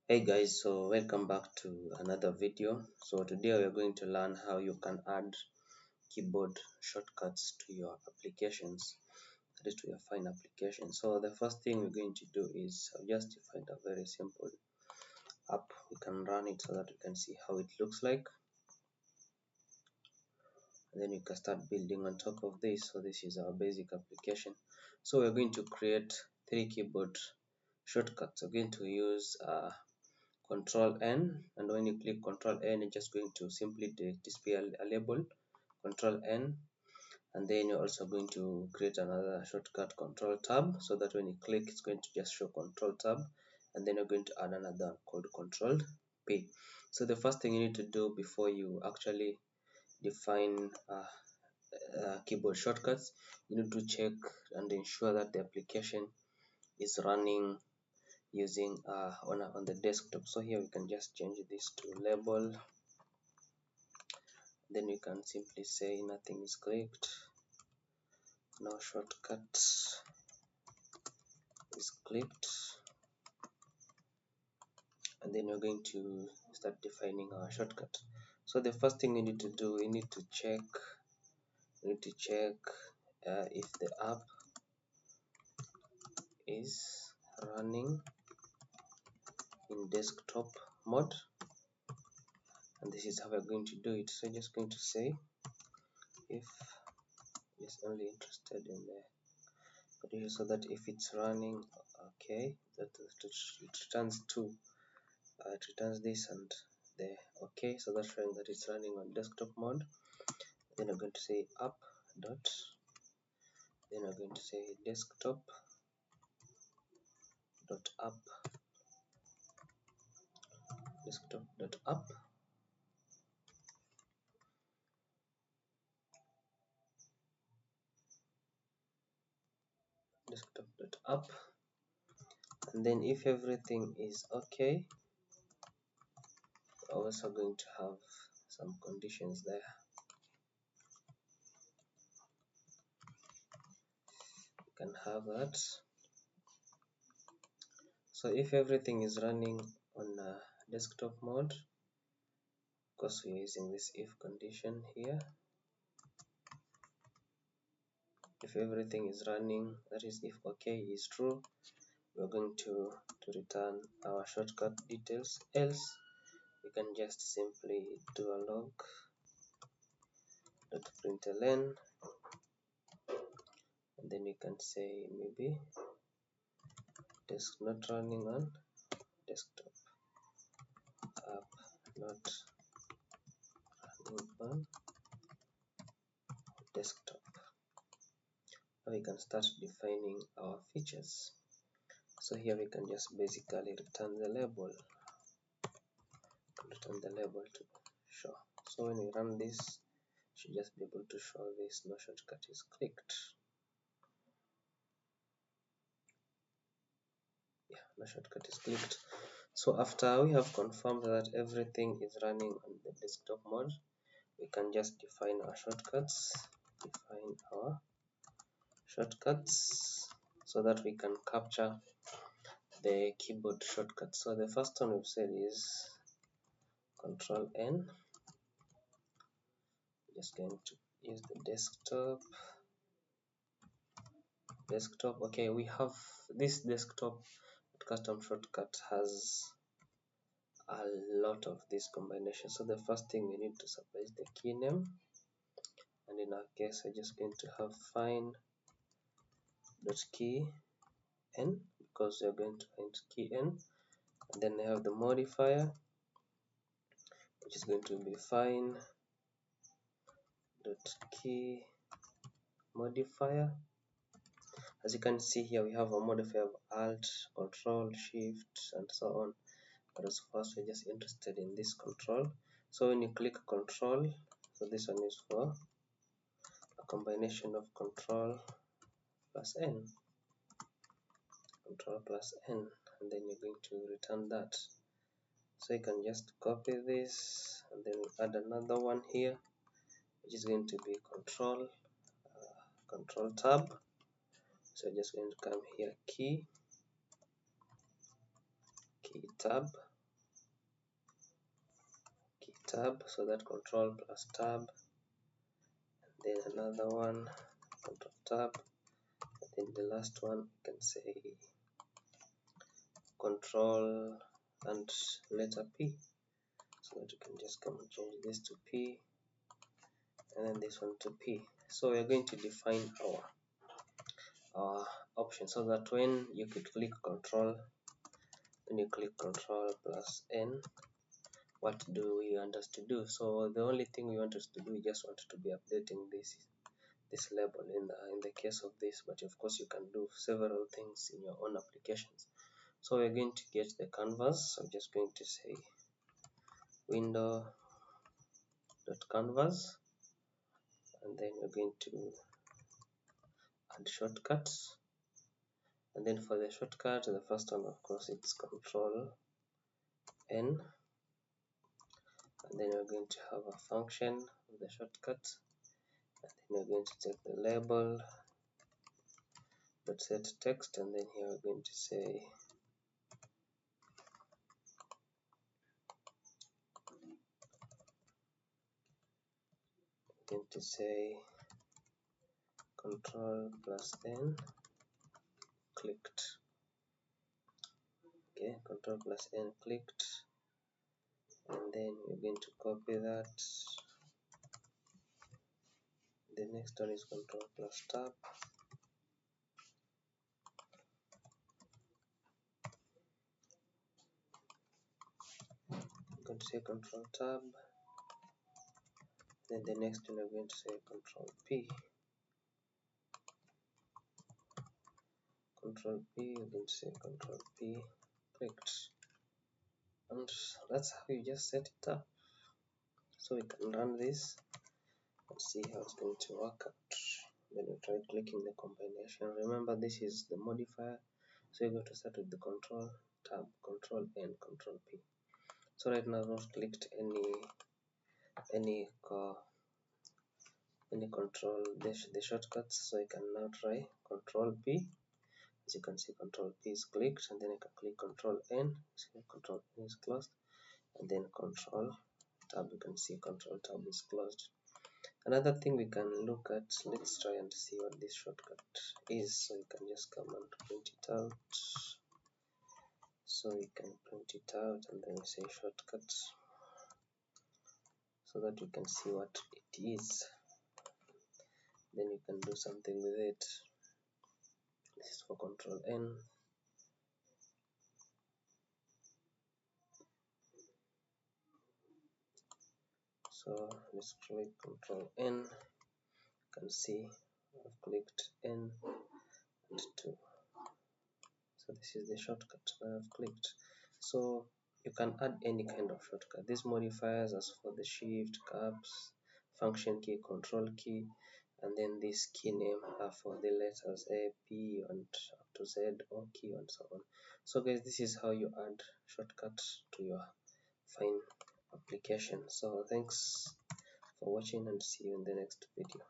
Hey guys, so welcome back to another video. So today we are going to learn how you can add keyboard shortcuts to your applications, that is to your Fyne application. So the first thing we're going to do is just to find a very simple app. We can run it so that you can see how it looks like. And then you can start building on top of this. So this is our basic application. So we're going to create 3 keyboard shortcuts. We're going to use ctrl+n, and when you click ctrl+n, you're just going to simply display a label, ctrl+n, and then you're also going to create another shortcut, ctrl+tab, so that when you click, it's going to just show ctrl+tab, and then you're going to add another called ctrl+p. So the first thing you need to do before you actually define keyboard shortcuts, you need to check and ensure that the application is running using on the desktop. So here we can just change this to label, then you can simply say nothing is clicked, no shortcut is clicked, and then we're going to start defining our shortcut. So the first thing you need to do, you need to check if the app is running in desktop mode, and this is how we're going to do it. So just going to say if it's only interested in the condition, so that if it's running, okay, that it returns two, it returns this and the okay, so that's showing that it's running on desktop mode. Then I'm going to say app dot, then I'm going to say desktop dot app, desktop dot app, desktop dot app, and then if everything is okay, we're also going to have some conditions there. You can have that. So if everything is running on desktop mode, of course we're using this if condition here. If everything is running, that is if okay is true, we're going to return our shortcut details, else we can just simply do a log dot println, and then you can say maybe disk not running on desktop, app not running on desktop. Now we can start defining our features. So here we can just basically return the label to show. So when we run this, should just be able to show this no shortcut is clicked. Yeah, no shortcut is clicked. So after we have confirmed that everything is running on the desktop mode, we can just define our shortcuts, so that we can capture the keyboard shortcuts. So the first one we've said is ctrl+n. Just going to use the desktop. Okay, we have this desktop custom shortcut has a lot of these combinations. So the first thing we need to supply is the key name, and in our case we're just going to have Fyne.key n, because we're going to find key n, and then I have the modifier, which is going to be Fyne.key modifier. As you can see here, we have a modifier of Alt, Control, Shift, and so on. But as first, we're just interested in this control. So when you click Control, so this one is for a combination of Control+n, Control+n, and then you're going to return that. So you can just copy this, and then add another one here, which is going to be Control+tab. So just going to come here, key tab, tab, so that ctrl+tab, then another one, ctrl+tab, and then the last one you can say control and letter P, so that you can just come and change this to P and then this one to P. So we are going to define our option, so that when you could click control, when you click ctrl+n, what do we want us to do? So the only thing we want us to do, we just want to be updating this label in the case of this, but of course you can do several things in your own applications. So we're going to get the canvas. I'm just going to say window.canvas, and then we're going to add shortcuts, and then for the shortcut, the first one of course it's ctrl+n, and then we're going to have a function of the shortcut, and then we're going to take the label set text, and then here we're going to say ctrl+n clicked. Okay, ctrl+n clicked, and then we're going to copy that. The next one is ctrl+tab, I'm going to say ctrl+tab, then the next one we're going to say ctrl+p, we're going to say ctrl+p clicked, and that's how you just set it up. So we can run this and see how it's going to work out. Then we try clicking the combination. Remember, this is the modifier, so you go to start with the ctrl+tab, ctrl+n, ctrl+p. So right now I've not clicked any control the shortcuts, so I can now try ctrl+p. As you can see, ctrl+p is clicked, and then I can click ctrl+n, so ctrl+n is closed, and then ctrl+tab, you can see ctrl+tab is closed. Another thing we can look at, let's try and see what this shortcut is. So you can just come and print it out. So we can print it out and then say shortcuts, so that you can see what it is. Then you can do something with it. This is for ctrl+n. So let's click ctrl+n. You can see I've clicked N and 2. So this is the shortcut that I've clicked. So you can add any kind of shortcut. These modifiers as for the shift, caps, function key, control key, and then this key name are for the letters A, P, and up to Z, O key, and so on. So guys, this is how you add shortcuts to your Fyne application. So thanks for watching, and see you in the next video.